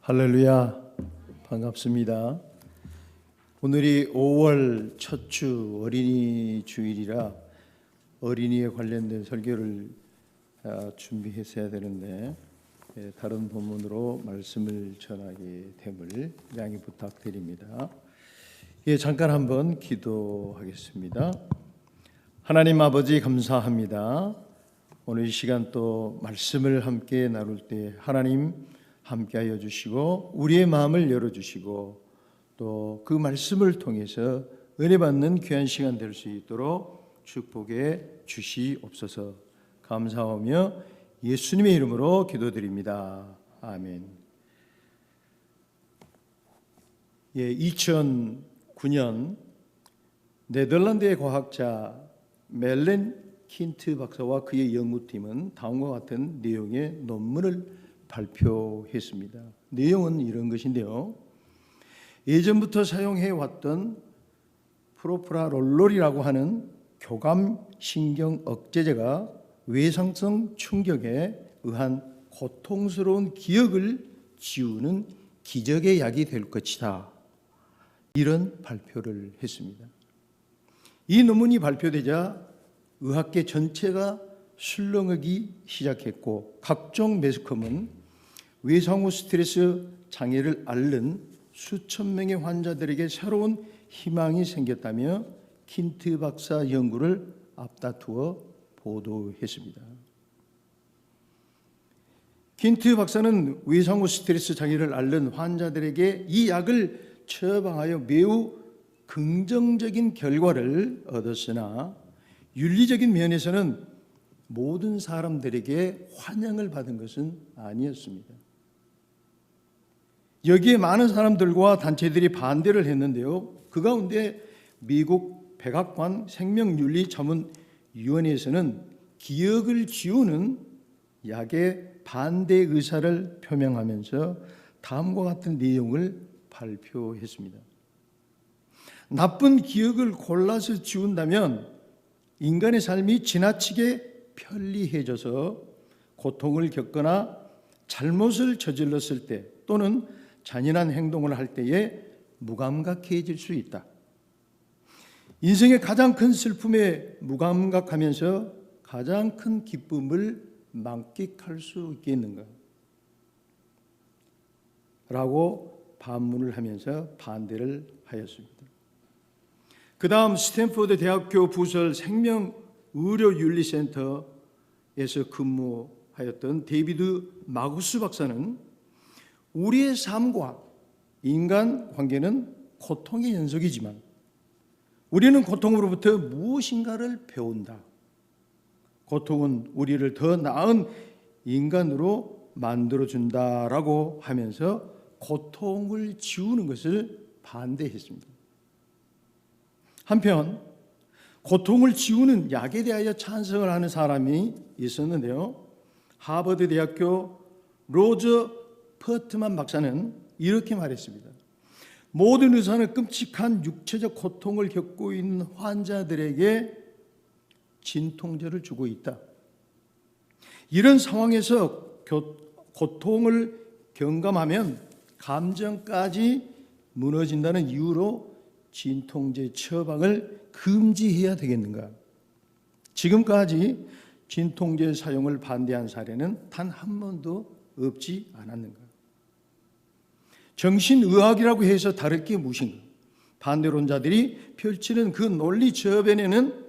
할렐루야, 반갑습니다. 오늘이 5월 첫 주 어린이 주일이라 어린이에 관련된 설교를 준비했어야 되는데 다른 본문으로 말씀을 전하게 됨을 양해 부탁드립니다. 잠깐 한번 기도하겠습니다. 하나님 아버지 감사합니다. 오늘 이 시간 또 말씀을 함께 나눌 때 하나님 함께하여 주시고 우리의 마음을 열어주시고 또 그 말씀을 통해서 은혜 받는 귀한 시간 될 수 있도록 축복해 주시옵소서. 감사하며 예수님의 이름으로 기도드립니다. 아멘. 2009년 네덜란드의 과학자 멜렌 킨트 박사와 그의 연구팀은 다음과 같은 내용의 논문을 발표했습니다. 내용은 이런 것인데요. 예전부터 사용해왔던 프로프라롤롤이라고 하는 교감신경 억제제가 외상성 충격에 의한 고통스러운 기억을 지우는 기적의 약이 될 것이다. 이런 발표를 했습니다. 이 논문이 발표되자 의학계 전체가 술렁이기 시작했고 각종 매스컴은 외상후 스트레스 장애를 앓는 수천 명의 환자들에게 새로운 희망이 생겼다며 킨트 박사 연구를 앞다투어 보도했습니다. 킨트 박사는 외상후 스트레스 장애를 앓는 환자들에게 이 약을 처방하여 매우 긍정적인 결과를 얻었으나 윤리적인 면에서는 모든 사람들에게 환영을 받은 것은 아니었습니다. 여기에 많은 사람들과 단체들이 반대를 했는데요. 그 가운데 미국 백악관 생명윤리자문위원회에서는 기억을 지우는 약의 반대 의사를 표명하면서 다음과 같은 내용을 발표했습니다. 나쁜 기억을 골라서 지운다면 인간의 삶이 지나치게 편리해져서 고통을 겪거나 잘못을 저질렀을 때 또는 잔인한 행동을 할 때에 무감각해질 수 있다. 인생의 가장 큰 슬픔에 무감각하면서 가장 큰 기쁨을 만끽할 수 있겠는가? 라고 반문을 하면서 반대를 하였습니다. 그 다음 스탠포드 대학교 부설 생명의료윤리센터에서 근무하였던 데이비드 마구스 박사는 우리의 삶과 인간관계는 고통의 연속이지만 우리는 고통으로부터 무엇인가를 배운다. 고통은 우리를 더 나은 인간으로 만들어준다라고 하면서 고통을 지우는 것을 반대했습니다. 한편 고통을 지우는 약에 대하여 찬성을 하는 사람이 있었는데요. 하버드 대학교 로저 퍼트만 박사는 이렇게 말했습니다. 모든 의사는 끔찍한 육체적 고통을 겪고 있는 환자들에게 진통제를 주고 있다. 이런 상황에서 고통을 경감하면 감정까지 무너진다는 이유로 진통제 처방을 금지해야 되겠는가? 지금까지 진통제 사용을 반대한 사례는 단 한 번도 없지 않았는가? 정신의학이라고 해서 다를 게 무엇인가? 반대론자들이 펼치는 그 논리 저변에는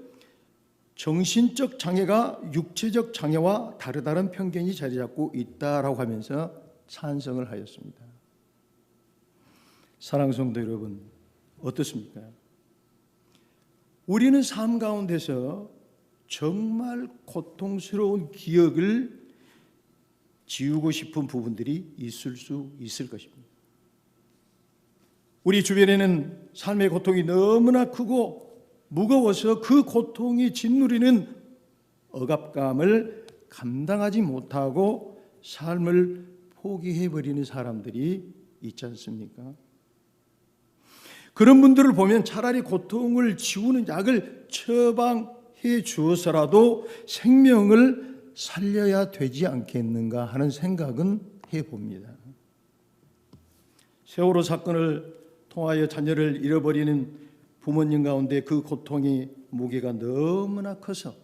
정신적 장애가 육체적 장애와 다르다는 편견이 자리 잡고 있다라고 하면서 찬성을 하였습니다. 사랑하는 성도 여러분, 어떻습니까? 우리는 삶 가운데서 정말 고통스러운 기억을 지우고 싶은 부분들이 있을 수 있을 것입니다. 우리 주변에는 삶의 고통이 너무나 크고 무거워서 그 고통이 짓누리는 억압감을 감당하지 못하고 삶을 포기해버리는 사람들이 있지 않습니까? 그런 분들을 보면 차라리 고통을 지우는 약을 처방해 주어서라도 생명을 살려야 되지 않겠는가 하는 생각은 해봅니다. 세월호 사건을 통하여 자녀를 잃어버리는 부모님 가운데 그 고통의 무게가 너무나 커서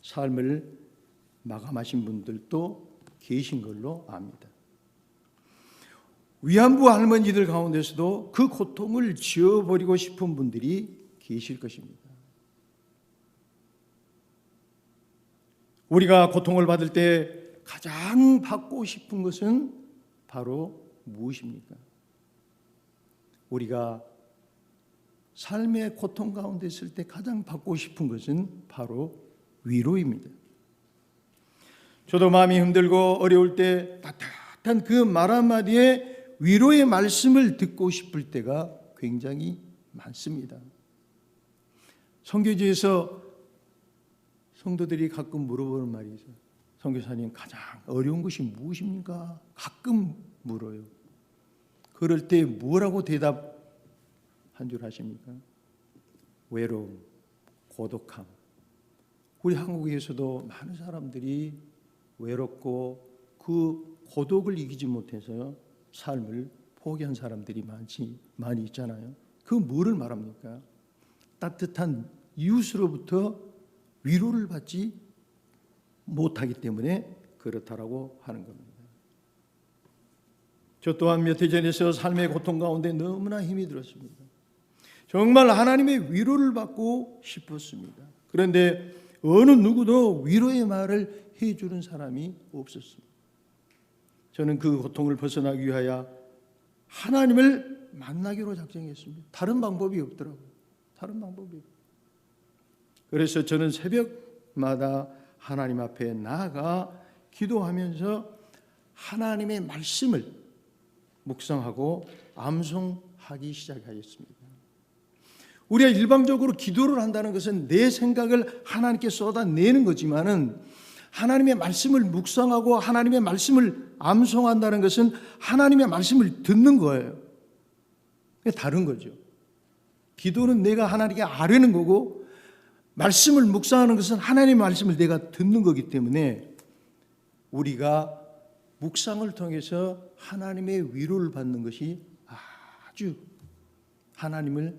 삶을 마감하신 분들도 계신 걸로 압니다. 위안부 할머니들 가운데서도 그 고통을 지워버리고 싶은 분들이 계실 것입니다. 우리가 고통을 받을 때 가장 받고 싶은 것은 바로 무엇입니까? 우리가 삶의 고통 가운데 있을 때 가장 받고 싶은 것은 바로 위로입니다. 저도 마음이 힘들고 어려울 때 따뜻한 그 말 한마디에 위로의 말씀을 듣고 싶을 때가 굉장히 많습니다. 선교지에서 성도들이 가끔 물어보는 말이 있어요. 선교사님, 가장 어려운 것이 무엇입니까? 가끔 물어요. 그럴 때 뭐라고 대답한 줄 아십니까? 외로움, 고독함. 우리 한국에서도 많은 사람들이 외롭고 그 고독을 이기지 못해서 삶을 포기한 사람들이 많이 있잖아요. 그 뭐를 말합니까? 따뜻한 이웃으로부터 위로를 받지 못하기 때문에 그렇다라고 하는 겁니다. 저 또한 몇 해 전에서 삶의 고통 가운데 너무나 힘이 들었습니다. 정말 하나님의 위로를 받고 싶었습니다. 그런데 어느 누구도 위로의 말을 해주는 사람이 없었습니다. 저는 그 고통을 벗어나기 위하여 하나님을 만나기로 작정했습니다. 다른 방법이 없더라고요. 다른 방법이 없어요. 그래서 저는 새벽마다 하나님 앞에 나아가 기도하면서 하나님의 말씀을 묵상하고 암송하기 시작하였습니다. 우리가 일방적으로 기도를 한다는 것은 내 생각을 하나님께 쏟아내는 거지만은 하나님의 말씀을 묵상하고 하나님의 말씀을 암송한다는 것은 하나님의 말씀을 듣는 거예요. 다른 거죠. 기도는 내가 하나님께 아뢰는 거고 말씀을 묵상하는 것은 하나님의 말씀을 내가 듣는 거기 때문에 우리가 묵상을 통해서 하나님의 위로를 받는 것이 아주 하나님을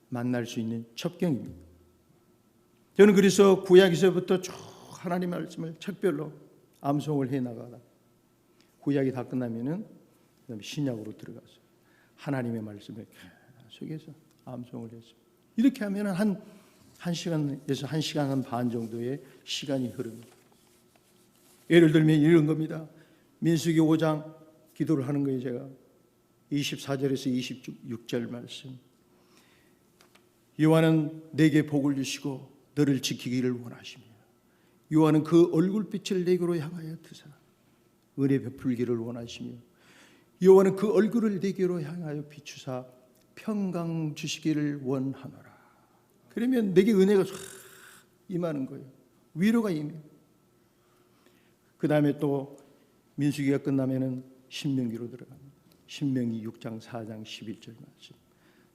만날 수 있는 첩경입니다. 저는 그래서 구약에서부터 쭉 하나님의 말씀을 책별로 암송을 해나가다 구약이 다 끝나면은 그다음에 신약으로 들어가서 하나님의 말씀을 계속해서 암송을 했습니다. 이렇게 하면 한 시간에서 1시간 반 정도의 시간이 흐릅니다. 예를 들면 이런 겁니다. 민수기 5장 기도를 하는 거예요. 제가 24절에서 26절 말씀. 여호와는 내게 복을 주시고 너를 지키기를 원하시며 여호와는 그 얼굴빛을 내게로 향하여 드사 은혜 베풀기를 원하시며 여호와는 그 얼굴을 내게로 향하여 비추사 평강 주시기를 원하노라. 그러면 내게 은혜가 쫙 임하는 거예요. 위로가 임해요. 그 다음에 또 민수기가 끝나면은 신명기로 들어갑니다. 신명기 6장 4장 11절 말씀.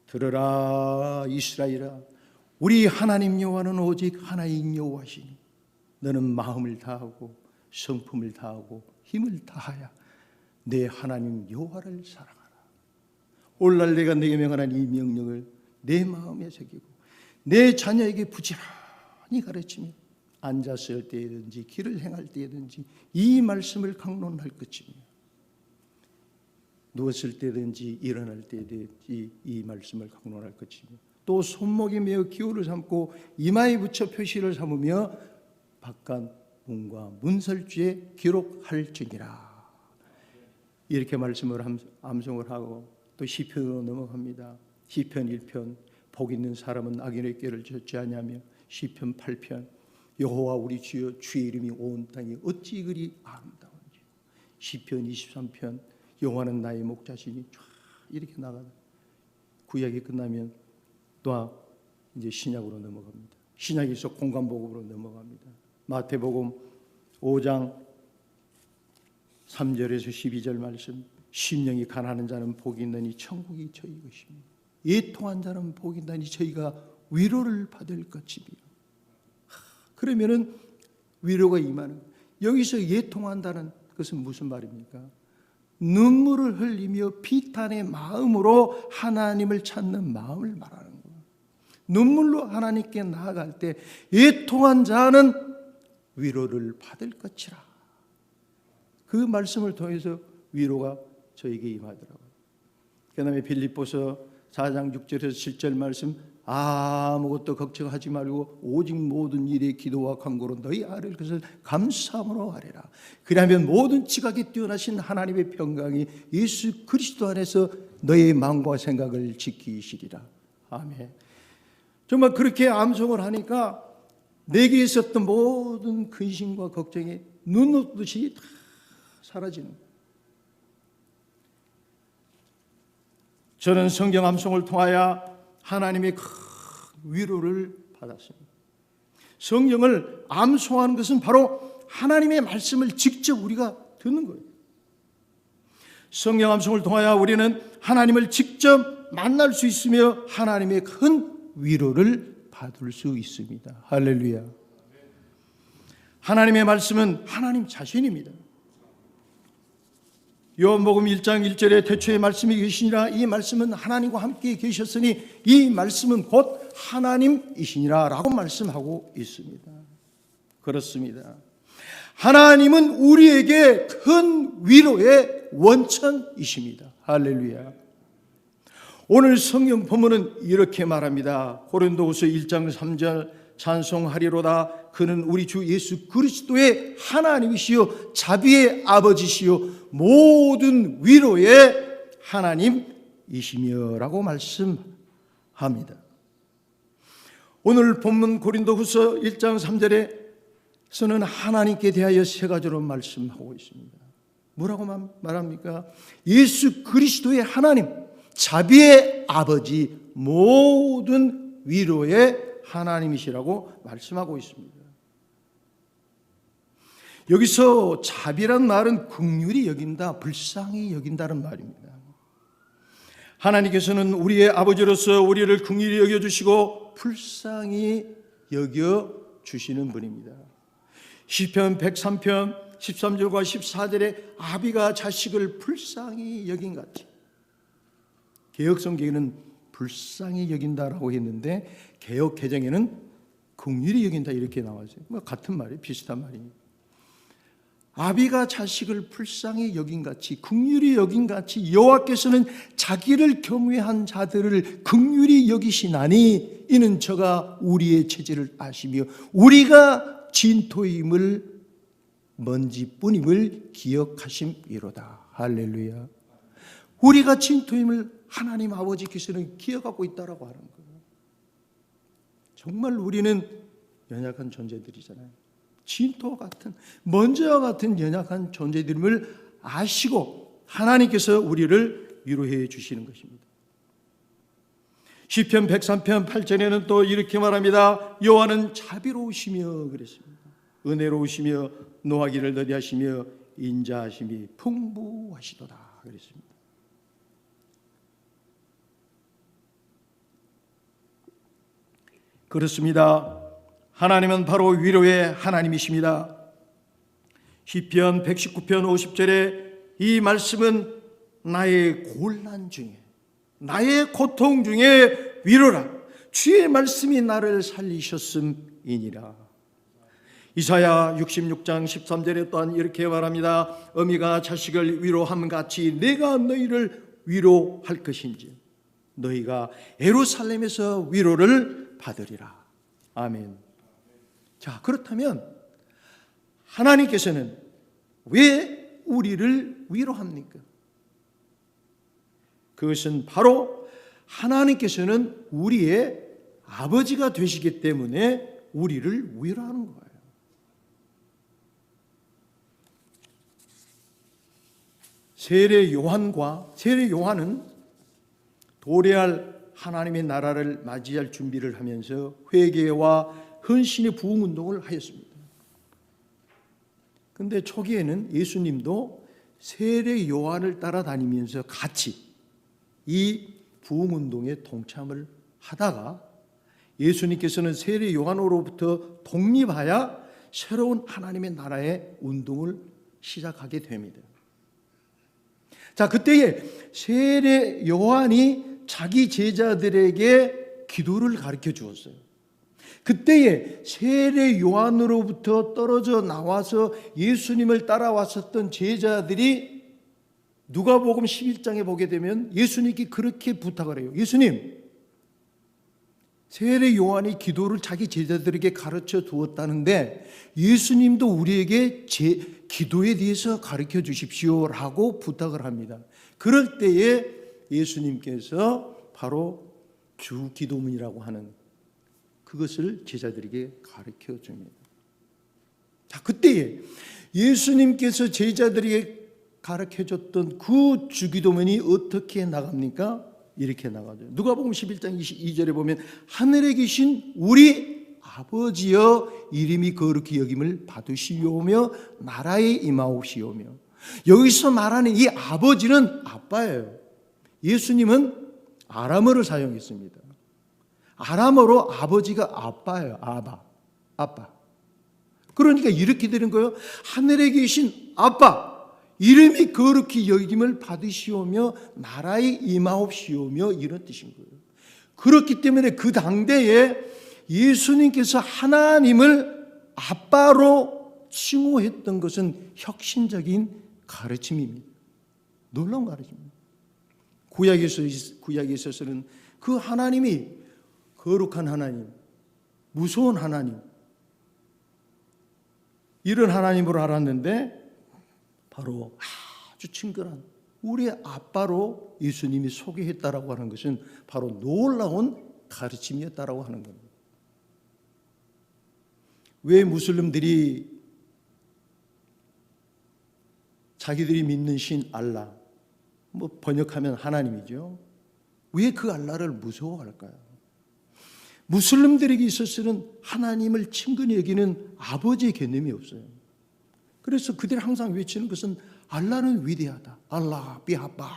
들으라 이스라엘아, 우리 하나님 여호와는 오직 하나인 여호와시니 너는 마음을 다하고 성품을 다하고 힘을 다하여 내 하나님 여호와를 사랑하라. 오늘날 내가 네게 명하는 이 명령을 내 마음에 새기고 내 자녀에게 부지런히 가르치며 앉았을 때든지 길을 행할 때든지 이 말씀을 강론할 것이며 누웠을 때든지 일어날 때든지 이 말씀을 강론할 것이며 또 손목에 메어 기호를 삼고 이마에 붙여 표시를 삼으며 바깥 문과 문설주에 기록할지니라. 이렇게 말씀을 암송을 하고 또 시편으로 넘어갑니다. 시편 1편 복 있는 사람은 악인의 꾀를 좇지 아니하며 시편 8편 여호와 우리 주여 주의 이름이 온 땅에 어찌 그리 아름다운지 시편 23편 여호와는 나의 목자시니 쫙 이렇게 나가다 구약이 끝나면 또 이제 신약으로 넘어갑니다. 신약에서 공간복음으로 넘어갑니다. 마태복음 5장 3절에서 12절 말씀. 심령이 가난한 자는 복이 있나니 천국이 저희 것이며 애통한 자는 복이 있나니 저희가 위로를 받을 것이며. 그러면은 위로가 임하는. 여기서 애통한다는 것은 무슨 말입니까? 눈물을 흘리며 비탄의 마음으로 하나님을 찾는 마음을 말하는 거예요. 눈물로 하나님께 나아갈 때 애통한 자는 위로를 받을 것이라. 그 말씀을 통해서 위로가 저에게 임하더라고요. 그 다음에 빌립보서 4장 6절에서 7절 말씀, 아무것도 걱정하지 말고 오직 모든 일에 기도와 간구로 너희 아뢰는 것을 감사함으로 아뢰라. 그리하면 모든 지각에 뛰어나신 하나님의 평강이 예수 그리스도 안에서 너의 마음과 생각을 지키시리라. 아멘. 정말 그렇게 암송을 하니까 내게 있었던 모든 근심과 걱정이 눈 오듯이 다 사라지는 거예요. 저는 성경 암송을 통하여 하나님의 큰 위로를 받았습니다. 성경을 암송하는 것은 바로 하나님의 말씀을 직접 우리가 듣는 거예요. 성경 암송을 통하여 우리는 하나님을 직접 만날 수 있으며 하나님의 큰 위로를 받을 수 있습니다. 할렐루야. 하나님의 말씀은 하나님 자신입니다. 요한복음 1장 1절에 태초에 말씀이 계시니라. 이 말씀은 하나님과 함께 계셨으니 이 말씀은 곧 하나님이시니라 라고 말씀하고 있습니다. 그렇습니다. 하나님은 우리에게 큰 위로의 원천이십니다. 할렐루야. 오늘 성경 본문은 이렇게 말합니다. 고린도후서 1장 3절 찬송하리로다. 그는 우리 주 예수 그리스도의 하나님이시요 자비의 아버지시요 모든 위로의 하나님이시며 라고 말씀합니다. 오늘 본문 고린도후서 1장 3절에서는 하나님께 대하여 세 가지로 말씀하고 있습니다. 뭐라고 말합니까? 예수 그리스도의 하나님, 자비의 아버지, 모든 위로의 하나님이시라고 말씀하고 있습니다. 여기서 자비란 말은 긍휼히 여긴다, 불쌍히 여긴다는 말입니다. 하나님께서는 우리의 아버지로서 우리를 긍휼히 여겨주시고 불쌍히 여겨주시는 분입니다. 시편 103편 13절과 14절에 아비가 자식을 불쌍히 여긴 같이, 개역성경에는 불쌍히 여긴다라고 했는데 개역 개정에는 긍휼히 여긴다 이렇게 나와있어요. 같은 말이에요. 비슷한 말입니다. 아비가 자식을 불쌍히 여긴 같이, 긍휼히 여긴 같이 여호와께서는 자기를 경외한 자들을 긍휼히 여기시나니 이는 저가 우리의 체질을 아시며 우리가 진토임을 먼지뿐임을 기억하심이로다. 할렐루야. 우리가 진토임을 하나님 아버지께서는 기억하고 있다라고 하는 거예요. 정말 우리는 연약한 존재들이잖아요. 진토와 같은, 먼지와 같은 연약한 존재들임을 아시고 하나님께서 우리를 위로해 주시는 것입니다. 시편 103편 8절에는 또 이렇게 말합니다. 여호와는 자비로우시며 그랬습니다. 은혜로우시며 노하기를 더디하시며 인자하심이 풍부하시도다 그랬습니다. 그렇습니다. 하나님은 바로 위로의 하나님이십니다. 시편 119편 50절에 이 말씀은 나의 곤란 중에, 나의 고통 중에 위로라. 주의 말씀이 나를 살리셨음이니라. 이사야 66장 13절에 또한 이렇게 말합니다. 어미가 자식을 위로함 같이 내가 너희를 위로할 것인지 너희가 예루살렘에서 위로를 받으리라. 아멘. 자, 그렇다면 하나님께서는 왜 우리를 위로합니까? 그것은 바로 하나님께서는 우리의 아버지가 되시기 때문에 우리를 위로하는 거예요. 세례 요한은 도래할 하나님의 나라를 맞이할 준비를 하면서 회개와 헌신의 부흥운동을 하였습니다. 그런데 초기에는 예수님도 세례 요한을 따라다니면서 같이 이 부흥운동에 동참을 하다가 예수님께서는 세례 요한으로부터 독립하여 새로운 하나님의 나라의 운동을 시작하게 됩니다. 자, 그때에 세례 요한이 자기 제자들에게 기도를 가르쳐 주었어요. 그때에 세례 요한으로부터 떨어져 나와서 예수님을 따라왔었던 제자들이 누가복음 11장에 보게 되면 예수님께 그렇게 부탁을 해요. 예수님, 세례 요한이 기도를 자기 제자들에게 가르쳐 두었다는데 예수님도 우리에게 기도에 대해서 가르쳐 주십시오라고 부탁을 합니다. 그럴 때에 예수님께서 바로 주기도문이라고 하는 그것을 제자들에게 가르쳐 줍니다. 자, 그때에 예수님께서 제자들에게 가르쳐 줬던 그 주기도문이 어떻게 나갑니까? 이렇게 나가죠. 누가복음 11장 22절에 보면 하늘에 계신 우리 아버지여 이름이 거룩히 여김을 받으시오며 나라에 임하옵시오며. 여기서 말하는 이 아버지는 아빠예요. 예수님은 아람어를 사용했습니다. 아람어로 아버지가 아빠예요. 아빠. 그러니까 이렇게 되는 거예요. 하늘에 계신 아빠, 이름이 거룩히 여김을 받으시오며 나라에 임하옵시오며, 이런 뜻인 거예요. 그렇기 때문에 그 당대에 예수님께서 하나님을 아빠로 칭호했던 것은 혁신적인 가르침입니다. 놀라운 가르침입니다. 구약에 있어서는 그 하나님이 거룩한 하나님, 무서운 하나님, 이런 하나님으로 알았는데 바로 아주 친근한 우리의 아빠로 예수님이 소개했다라고 하는 것은 바로 놀라운 가르침이었다라고 하는 겁니다. 왜 무슬림들이 자기들이 믿는 신 알라, 번역하면 하나님이죠, 왜 그 알라를 무서워할까요? 무슬림들에게 있어서는 하나님을 친근히 여기는 아버지의 개념이 없어요. 그래서 그들이 항상 외치는 것은 알라는 위대하다, 알라 비하박,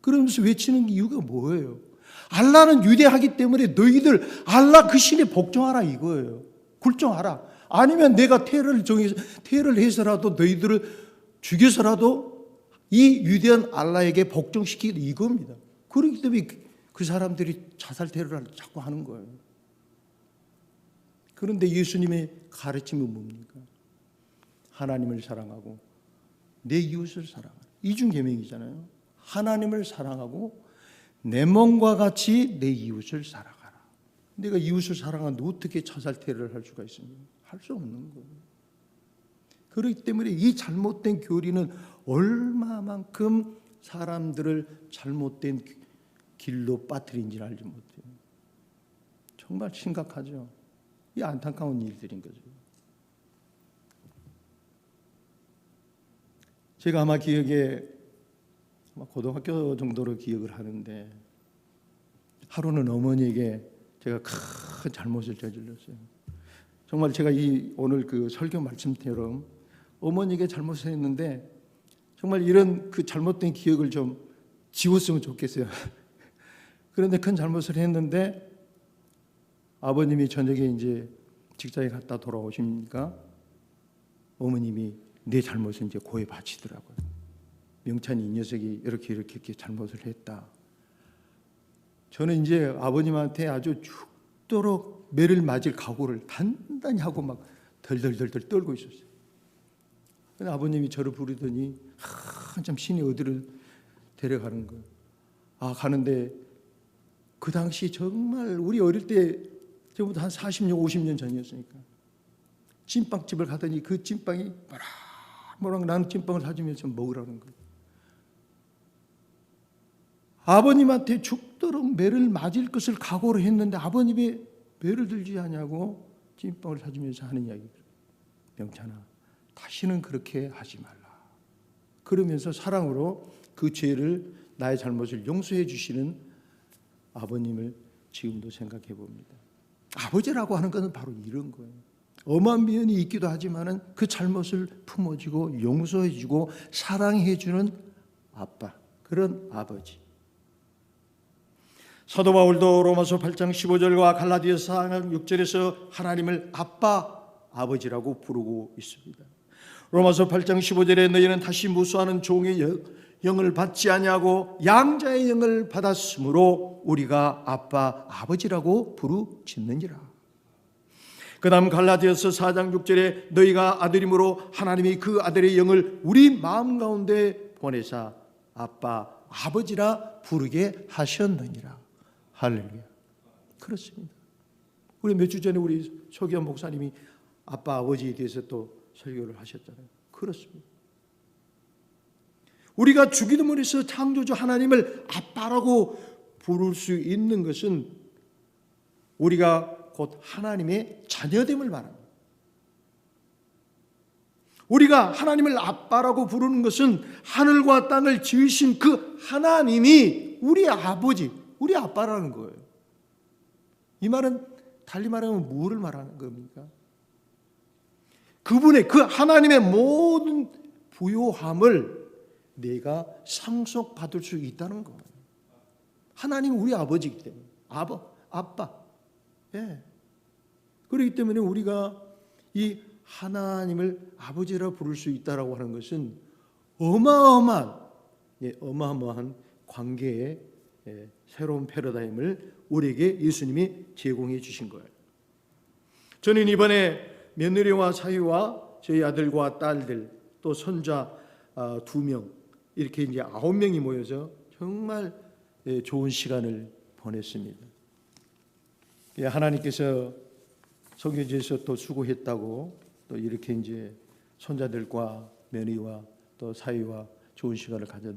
그러면서 외치는 이유가 뭐예요? 알라는 위대하기 때문에 너희들 알라 그 신에 복종하라 이거예요. 굴종하라. 아니면 내가 테러를 해서라도 너희들을 죽여서라도 이 위대한 알라에게 복종시키기, 이겁니다. 그렇기 때문에 그 사람들이 자살 테러를 자꾸 하는 거예요. 그런데 예수님의 가르침은 뭡니까? 하나님을 사랑하고 내 이웃을 사랑하라. 이중계명이잖아요. 하나님을 사랑하고 내 몸과 같이 내 이웃을 사랑하라. 내가 이웃을 사랑하는데 어떻게 자살 테러를 할 수가 있습니까? 할 수 없는 거예요. 그렇기 때문에 이 잘못된 교리는 얼마만큼 사람들을 잘못된 길로 빠뜨린지를 알지 못해요. 정말 심각하죠. 이 안타까운 일들인 거죠. 제가 아마 고등학교 정도로 기억을 하는데, 하루는 어머니에게 제가 큰 잘못을 저질렀어요. 정말 제가 오늘 그 설교 말씀처럼 어머니에게 잘못을 했는데 정말 이런 그 잘못된 기억을 좀 지웠으면 좋겠어요. 그런데 큰 잘못을 했는데 아버님이 저녁에 이제 직장에 갔다 돌아오십니까? 어머님이 내 잘못을 이제 고해 바치더라고요. 명찬이 이 녀석이 이렇게 잘못을 했다. 저는 이제 아버님한테 아주 죽도록 매를 맞을 각오를 단단히 하고 막 덜덜덜덜 떨고 있었어요. 근데 아버님이 저를 부르더니 한참 신이 어디를 데려가는 거예요. 가는데 그 당시 정말 우리 어릴 때 저보다 한 40년, 50년 전이었으니까 찐빵집을 가더니 그 찐빵이 모락 나는 찐빵을 사주면서 먹으라는 거예요. 아버님한테 죽도록 매를 맞을 것을 각오를 했는데 아버님이 매를 들지 않냐고 찐빵을 사주면서 하는 이야기예요. 명찬아, 다시는 그렇게 하지 말라. 그러면서 사랑으로 그 죄를, 나의 잘못을 용서해 주시는 아버님을 지금도 생각해 봅니다. 아버지라고 하는 것은 바로 이런 거예요. 엄한 면이 있기도 하지만은 그 잘못을 품어주고 용서해주고 사랑해주는 아빠, 그런 아버지. 사도 바울도 로마서 8장 15절과 갈라디아서 4장 6절에서 하나님을 아빠, 아버지라고 부르고 있습니다. 로마서 8장 15절에 너희는 다시 무수하는 종의 영을 받지 아니하고 양자의 영을 받았으므로 우리가 아빠 아버지라고 부르짖느니라. 그 다음 갈라디아서 4장 6절에 너희가 아들이므로 하나님이 그 아들의 영을 우리 마음 가운데 보내사 아빠 아버지라 부르게 하셨느니라. 할렐루야. 그렇습니다. 우리 몇 주 전에 우리 소기현 목사님이 아빠 아버지에 대해서 또 설교를 하셨잖아요. 그렇습니다. 우리가 주기도문에서 창조주 하나님을 아빠라고 부를 수 있는 것은 우리가 곧 하나님의 자녀됨을 말합니다. 우리가 하나님을 아빠라고 부르는 것은 하늘과 땅을 지으신 그 하나님이 우리 아버지, 우리 아빠라는 거예요. 이 말은 달리 말하면 뭐를 말하는 겁니까? 그분의 그 하나님의 모든 부요함을 내가 상속받을 수 있다는 거예요. 하나님은 우리 아버지이기 때문에 아빠. 예. 그렇기 때문에 우리가 이 하나님을 아버지라 부를 수 있다라고 하는 것은 어마어마한 관계의 새로운 패러다임을 우리에게 예수님이 제공해 주신 거예요. 저는 이번에 며느리와 사위와 저희 아들과 딸들 또 손자 2명 이렇게 이제 9명이 모여서 정말 좋은 시간을 보냈습니다. 하나님께서 성교지에서 또 수고했다고 또 이렇게 이제 손자들과 며느리와 또 사위와 좋은 시간을 가졌.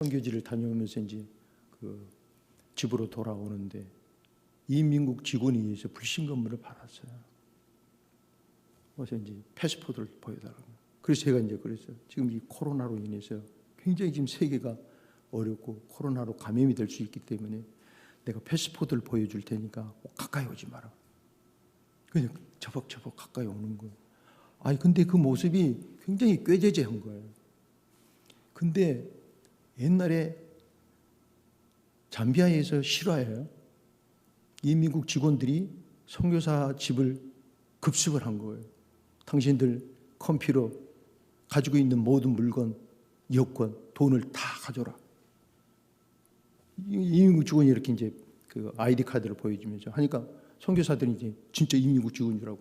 선교지를 다녀오면서 이제 그 집으로 돌아오는데 이민국 직원에 의해서 불신 검문을 받았어요. 그래서 이제 패스포드를 보여달라고. 그래서 제가 이제 그랬어요. 지금 이 코로나로 인해서 굉장히 지금 세계가 어렵고 코로나로 감염이 될 수 있기 때문에 내가 패스포드를 보여줄 테니까 가까이 오지 마라. 그냥 저벅저벅 가까이 오는 거예요. 아니 근데 그 모습이 굉장히 꾀죄죄한 거예요. 근데 옛날에 잠비아에서 실화예요. 이민국 직원들이 선교사 집을 급습을 한 거예요. 당신들 컴퓨터 가지고 있는 모든 물건, 여권, 돈을 다 가져라. 이민국 직원이 이렇게 이제 그 아이디 카드를 보여주면서 하니까 선교사들이 이제 진짜 이민국 직원이라고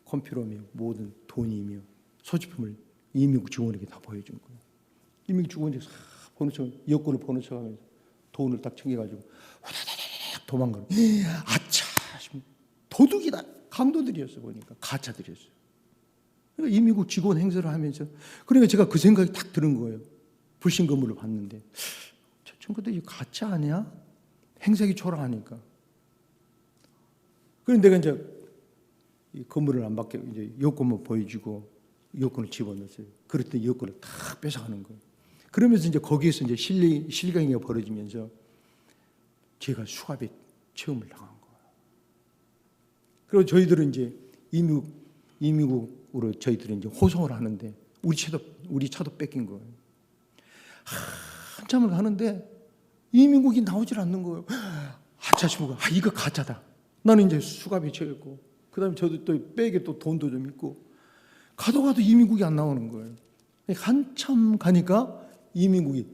컴퓨터며 모든 돈이며 소지품을 이민국 직원에게 다 보여준 거예요. 이민국 직원이 싹 보는 척, 여권을 보는 척하면서 돈을 딱 챙겨가지고 후다다닥 도망가는. 아차, 도둑이다. 강도들이었어 보니까 가짜들이었어요. 그러니까 이민국 직원 행세를 하면서 그러니까 제가 그 생각이 딱 드는 거예요. 불신 검문을 받는데 저 친구들 이거 가짜 아니야? 행색이 초라하니까. 그런데 내가 이제 이 건물을 안 받게 이제 여권만 보여주고 여권을 집어넣었어요. 그랬더니 여권을 다 뺏어가는 거예요. 그러면서 이제 거기에서 이제 실강이가 벌어지면서 제가 수갑에 체험을 당한 거예요. 그리고 저희들은 이제 이민국으로 저희들은 이제 호송을 하는데 우리 차도 뺏긴 거예요. 한참을 하는데 이민국이 나오질 않는 거예요. 아차 싶고 이거 가짜다. 나는 이제 수갑에 채웠고 그다음에 저도 또 백에 또 돈도 좀 있고 가도 이민국이 안 나오는 거예요. 한참 가니까 이민국이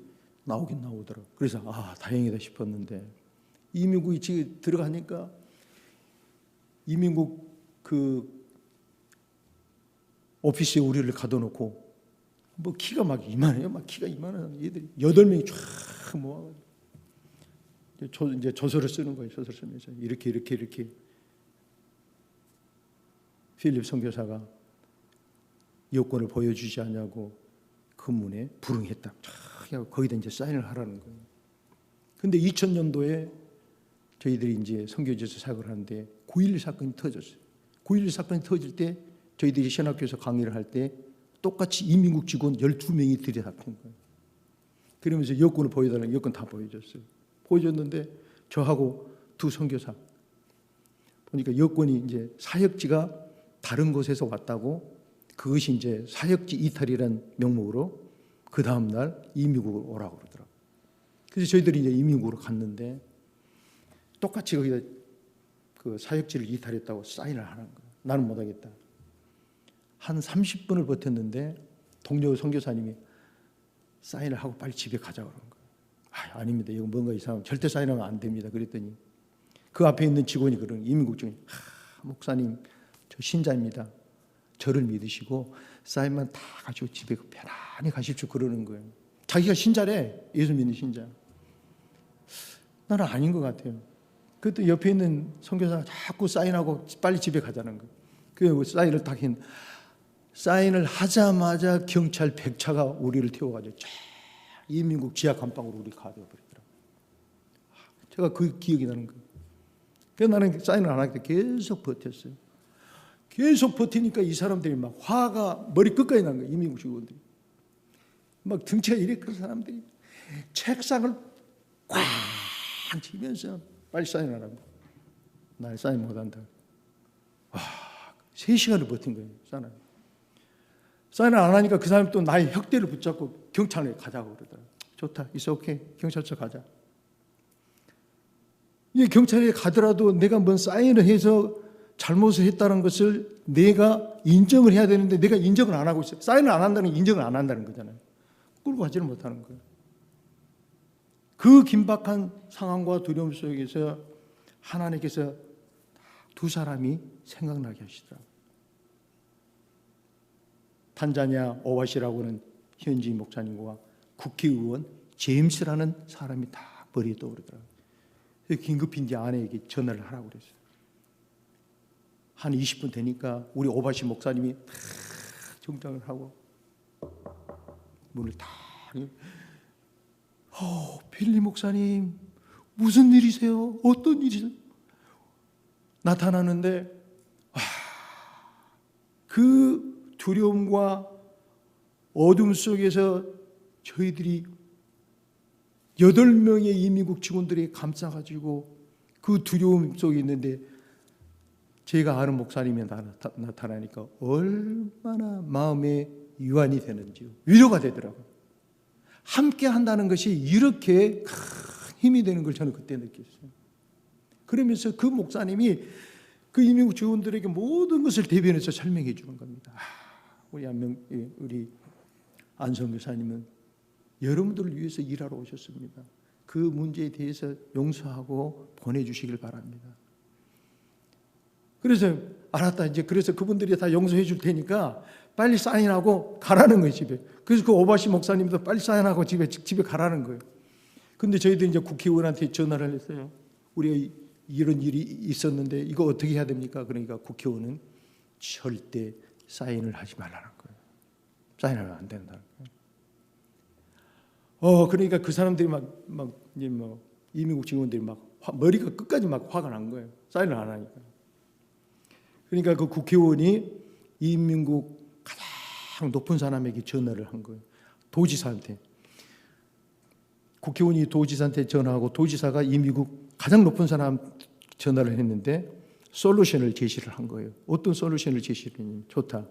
나오긴 나오더라고요. 그래서 다행이다 싶었는데 이민국이 집에 들어가니까 이민국 그 오피스에 우리를 가둬놓고 뭐 키가 막 이만해요. 막 키가 이만한 얘들이 8명이 쫙 모아가지고 이제 저서를 쓰는 거예요. 저서를 쓰면서 이렇게 필립 선교사가 여권을 보여주지 않냐고 그 문에 불응했다. 거기다 이제 사인을 하라는 거예요. 근데 2000년도에 저희들이 이제 선교지에서 사역을 하는데 9.11 사건이 터졌어요. 9.11 사건이 터질 때 저희들이 신학교에서 강의를 할 때 똑같이 이민국 직원 12명이 들이닥친 거예요. 그러면서 여권을 보여달라는 여권 다 보여줬어요. 보여줬는데 저하고 두 선교사 보니까 여권이 이제 사역지가 다른 곳에서 왔다고 그것이 이제 사역지 이탈이라는 명목으로 그 다음 날 이민국으로 오라고 그러더라고요. 그래서 저희들이 이제 이민국으로 갔는데 똑같이 거기다 그 사역지를 이탈했다고 사인을 하는 거예요. 나는 못하겠다. 한 30분을 버텼는데 동료 선교사님이 사인을 하고 빨리 집에 가자고 그러는 거예요. 아닙니다. 이거 뭔가 이상하면 절대 사인하면 안 됩니다. 그랬더니 그 앞에 있는 직원이 그러는 이민국 직원이 목사님 저 신자입니다. 저를 믿으시고 사인만 다 가지고 집에 편안히 가십시오 그러는 거예요. 자기가 신자래. 예수 믿는 신자. 나는 아닌 것 같아요. 그때 옆에 있는 선교사가 자꾸 사인하고 빨리 집에 가자는 거예요. 그 사인을 딱 했는데 사인을 하자마자 경찰 100차가 우리를 태워가지고 이민국 지하 감방으로 우리 가둬버리더라고요. 제가 그 기억이 나는 거예요. 그래서 나는 사인을 안 하겠다 계속 버텼어요. 계속 버티니까 이 사람들이 막 화가 머리 끝까지 난 거예요. 이민국 직원들이. 막 등치가 이래 큰 사람들이 책상을 꽉 치면서 빨리 사인하라고. 날 사인 못한다. 3시간을 버틴 거예요. 사인을 안 하니까 그 사람이 또 나의 혁대를 붙잡고 경찰에 가자고 그러더라고요. 좋다. It's okay. 경찰서 가자. 이 경찰에 가더라도 내가 뭔 사인을 해서 잘못을 했다는 것을 내가 인정을 해야 되는데 내가 인정을 안 하고 있어요. 사인을 안 한다는 인정을 안 한다는 거잖아요. 끌고 가지를 못하는 거예요. 그 긴박한 상황과 두려움 속에서 하나님께서 두 사람이 생각나게 하시더라고요. 탄자니아 오와시라고는 현지 목사님과 국회의원 제임스라는 사람이 다 머리에 떠오르더라고요. 긴급히 이제 아내에게 전화를 하라고 그랬어요. 한 20분 되니까 우리 오바시 목사님이 다 정장을 하고 문을 다 빌리 목사님 무슨 일이세요? 어떤 일이세요? 나타나는데 그 두려움과 어둠 속에서 저희들이 8명의 이민국 직원들이 감싸가지고 그 두려움 속에 있는데 제가 아는 목사님이 나타나니까 얼마나 마음에 유안이 되는지요. 위로가 되더라고요. 함께 한다는 것이 이렇게 큰 힘이 되는 걸 저는 그때 느꼈어요. 그러면서 그 목사님이 그 이민국 직원들에게 모든 것을 대변해서 설명해 주는 겁니다. 우리 안성 교사님은 여러분들을 위해서 일하러 오셨습니다. 그 문제에 대해서 용서하고 보내주시길 바랍니다. 그래서 알았다. 이제 그래서 그분들이 다 용서해 줄 테니까 빨리 사인하고 가라는 거예요, 집에. 그래서 그 오바시 목사님도 빨리 사인하고 집에 가라는 거예요. 근데 저희들이 이제 국회의원한테 전화를 했어요. 우리가 이런 일이 있었는데 이거 어떻게 해야 됩니까? 그러니까 국회의원은 절대 사인을 하지 말라는 거예요. 사인하면 안 된다는 거예요. 그러니까 그 사람들이 이민국 직원들이 머리가 끝까지 화가 난 거예요. 사인을 안 하니까. 그러니까 그 국회의원이 이민국 가장 높은 사람에게 전화를 한 거예요. 도지사한테. 국회의원이 도지사한테 전화하고 도지사가 이민국 가장 높은 사람 전화를 했는데 솔루션을 제시를 한 거예요. 어떤 솔루션을 제시를 했냐면 좋다.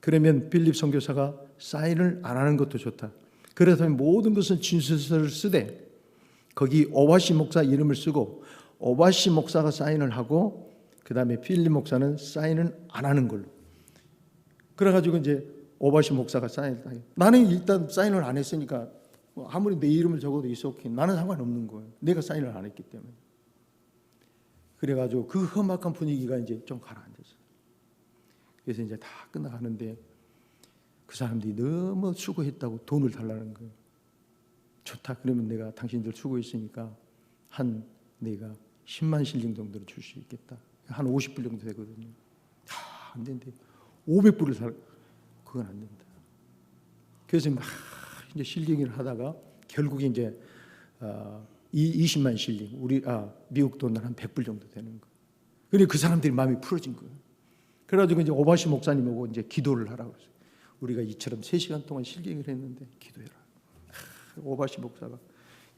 그러면 빌립 선교사가 사인을 안 하는 것도 좋다. 그렇다면 모든 것은 진술서를 쓰되 거기 오바시 목사 이름을 쓰고 오바시 목사가 사인을 하고 그 다음에 필립 목사는 사인을 안 하는 걸로. 그래가지고 이제 오바시 목사가 사인을 해요. 나는 일단 사인을 안 했으니까 아무리 내 이름을 적어도 있었긴 나는 상관없는 거예요. 내가 사인을 안 했기 때문에. 그래가지고 그 험악한 분위기가 이제 좀 가라앉았어요. 그래서 이제 다 끝나가는데 그 사람들이 너무 수고했다고 돈을 달라는 거예요. 좋다. 그러면 내가 당신들 수고했으니까 내가 10만 실링 정도를 줄 수 있겠다. 한 50불 정도 되거든요. 안 된대. 500불을 그건 안 된다. 그래서 막 이제 실링을 하다가 결국에 이제 20만 실링, 미국 돈으로 한 100불 정도 되는 거. 그러니까 그 사람들이 마음이 풀어진 거예요. 그래가지고 이제 오바시 목사님하고 이제 기도를 하라고 했어요. 우리가 이처럼 3시간 동안 실링을 했는데 기도해라. 오바시 목사가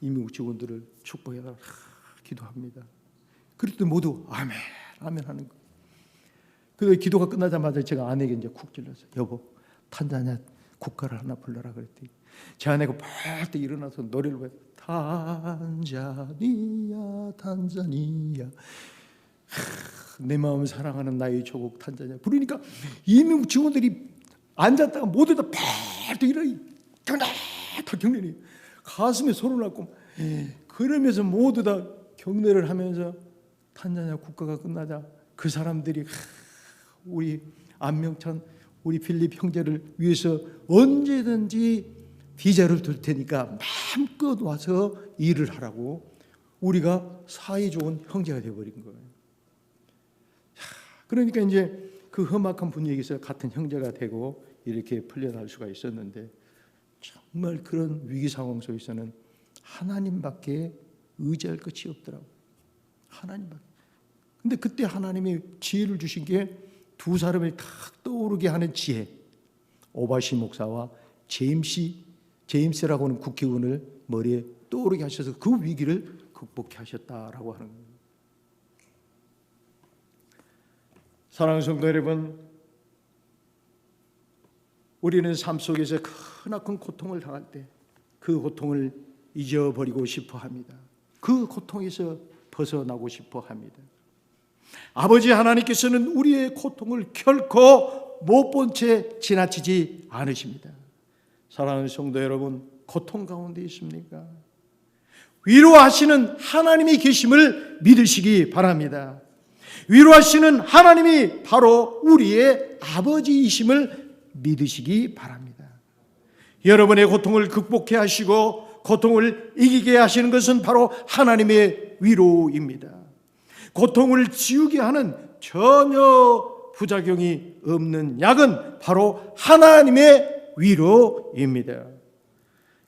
이민국 직원들을 축복해라. 기도합니다. 그랬더니 모두 아멘, 아멘 하는 거예요. 그 기도가 끝나자마자 제가 아내에게 이제 쿡 찔렀어요. 여보, 탄자니아 국가를 하나 불러라 그랬더니 제 아내가 벌떡 일어나서 노래를 불러요. 탄자니아, 탄자니아. 내 마음 사랑하는 나의 조국 탄자니아. 부르니까 이민국 직원들이 앉았다가 모두 다 벌떡 일어나 경례를 가슴에 손을 얹고 그러면서 모두 다 경례를 하면서 탄자니아 국가가 끝나자 그 사람들이 우리 안명찬 우리 필립 형제를 위해서 언제든지 비자를 둘 테니까 마음껏 와서 일을 하라고 우리가 사이 좋은 형제가 되어버린 거예요. 그러니까 이제 그 험악한 분위기에서 같은 형제가 되고 이렇게 풀려날 수가 있었는데 정말 그런 위기 상황 속에서는 하나님밖에 의지할 것이 없더라고요. 하나님밖에. 근데 그때 하나님이 지혜를 주신 게 두 사람을 탁 떠오르게 하는 지혜. 오바시 목사와 제임스라고 하는 국회의원을 머리에 떠오르게 하셔서 그 위기를 극복해 하셨다라고 하는 거예요. 사랑하는 성도 여러분, 우리는 삶 속에서 크나큰 고통을 당할 때 그 고통을 잊어버리고 싶어 합니다. 그 고통에서 벗어나고 싶어 합니다. 아버지 하나님께서는 우리의 고통을 결코 못 본 채 지나치지 않으십니다. 사랑하는 성도 여러분, 고통 가운데 있습니까? 위로하시는 하나님이 계심을 믿으시기 바랍니다. 위로하시는 하나님이 바로 우리의 아버지이심을 믿으시기 바랍니다. 여러분의 고통을 극복해 하시고 고통을 이기게 하시는 것은 바로 하나님의 위로입니다. 고통을 지우게 하는 전혀 부작용이 없는 약은 바로 하나님의 위로입니다.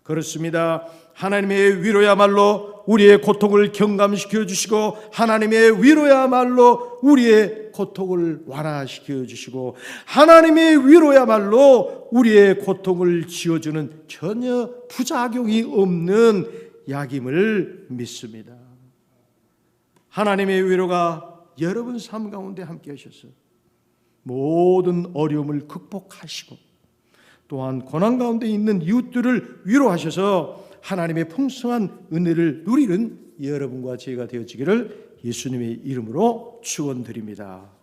그렇습니다. 하나님의 위로야말로 우리의 고통을 경감시켜 주시고, 하나님의 위로야말로 우리의 고통을 완화시켜 주시고, 하나님의 위로야말로 우리의 고통을 지어주는 전혀 부작용이 없는 약임을 믿습니다. 하나님의 위로가 여러분 삶 가운데 함께 하셔서 모든 어려움을 극복하시고, 또한 고난 가운데 있는 이웃들을 위로하셔서 하나님의 풍성한 은혜를 누리는 여러분과 제가 되어지기를 예수님의 이름으로 축원드립니다.